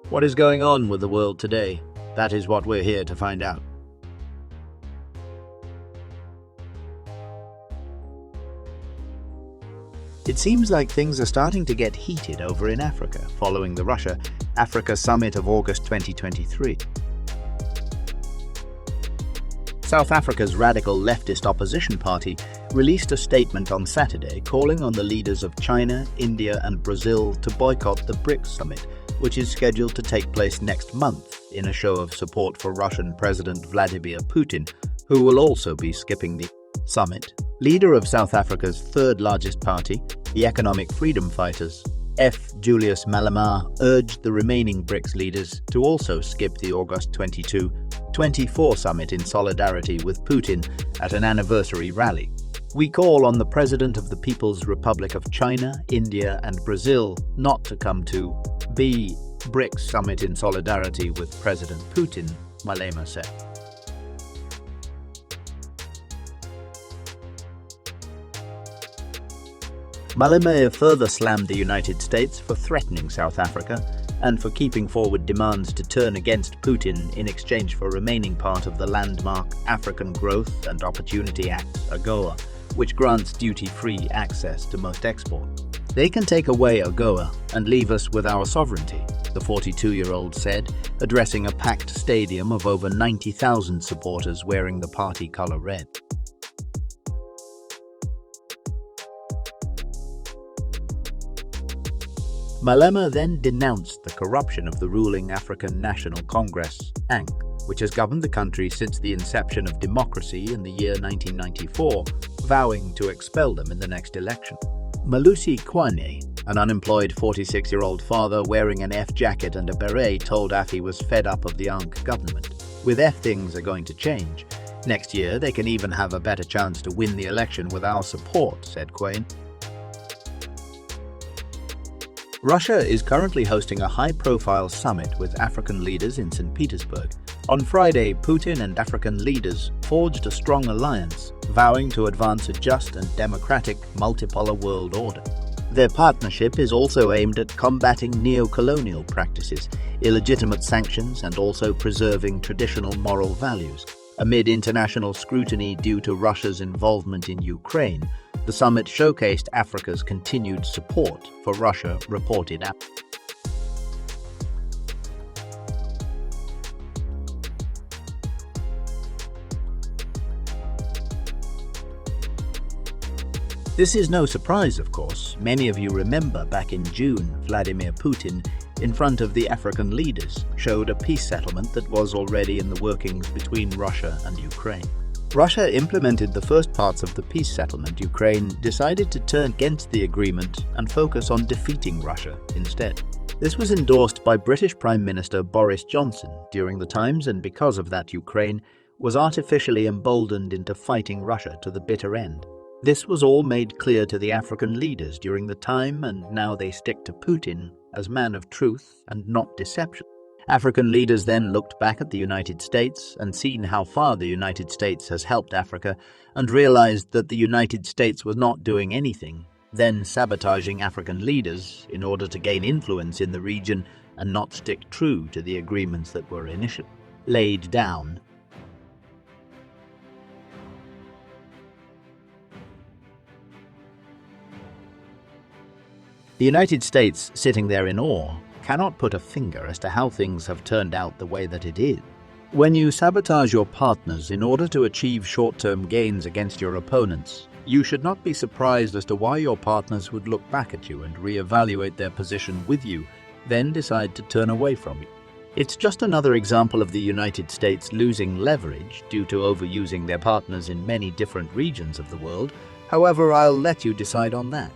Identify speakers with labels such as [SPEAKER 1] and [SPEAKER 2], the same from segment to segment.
[SPEAKER 1] What is going on with the world today? That is what we're here to find out. It seems like things are starting to get heated over in Africa following the Russia-Africa Summit of August 2023. South Africa's radical leftist opposition party released a statement on Saturday calling on the leaders of China, India and Brazil to boycott the BRICS summit, which is scheduled to take place next month in a show of support for Russian President Vladimir Putin, who will also be skipping the summit. Leader of South Africa's third-largest party, the Economic Freedom Fighters, Julius Malema, urged the remaining BRICS leaders to also skip the August 24 summit in solidarity with Putin at an anniversary rally. We call on the President of the People's Republic of China, India and Brazil not to come to the BRICS summit in solidarity with President Putin, Malema said. Malema further slammed the United States for threatening South Africa and for keeping forward demands to turn against Putin in exchange for remaining part of the landmark African Growth and Opportunity Act, AGOA, which grants duty-free access to most exports. They can take away AGOA and leave us with our sovereignty, the 42-year-old said, addressing a packed stadium of over 90,000 supporters wearing the party color red. Malema then denounced the corruption of the ruling African National Congress, ANC, which has governed the country since the inception of democracy in the year 1994, vowing to expel them in the next election. Malusi Kwane, an unemployed 46-year-old father wearing an F jacket and a beret, told AF he was fed up of the ANC government. With F, things are going to change. Next year, they can even have a better chance to win the election with our support, said Kwane. Russia is currently hosting a high-profile summit with African leaders in St. Petersburg. On Friday, Putin and African leaders forged a strong alliance, vowing to advance a just and democratic multipolar world order. Their partnership is also aimed at combating neo-colonial practices, illegitimate sanctions, and also preserving traditional moral values. Amid international scrutiny due to Russia's involvement in Ukraine, the summit showcased Africa's continued support for Russia, reported. This is no surprise, of course. Many of you remember back in June, Vladimir Putin, in front of the African leaders, showed a peace settlement that was already in the workings between Russia and Ukraine. Russia implemented the first parts of the peace settlement. Ukraine decided to turn against the agreement and focus on defeating Russia instead. This was endorsed by British Prime Minister Boris Johnson during the times, and because of that, Ukraine was artificially emboldened into fighting Russia to the bitter end. This was all made clear to the African leaders during the time, and now they stick to Putin as man of truth and not deception. African leaders then looked back at the United States and seen how far the United States has helped Africa and realized that the United States was not doing anything, then sabotaging African leaders in order to gain influence in the region and not stick true to the agreements that were initially laid down. The United States, sitting there in awe, cannot put a finger as to how things have turned out the way that it is. When you sabotage your partners in order to achieve short-term gains against your opponents, you should not be surprised as to why your partners would look back at you and reevaluate their position with you, then decide to turn away from you. It's just another example of the United States losing leverage due to overusing their partners in many different regions of the world. However, I'll let you decide on that.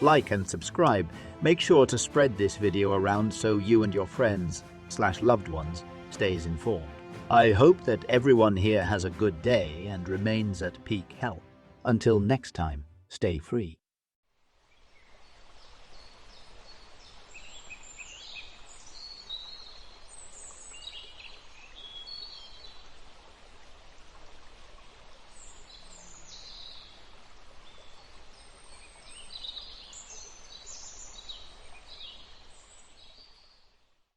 [SPEAKER 1] Like and subscribe. Make sure to spread this video around so you and your friends/loved ones stays informed. I hope that everyone here has a good day and remains at peak health. Until next time, stay free.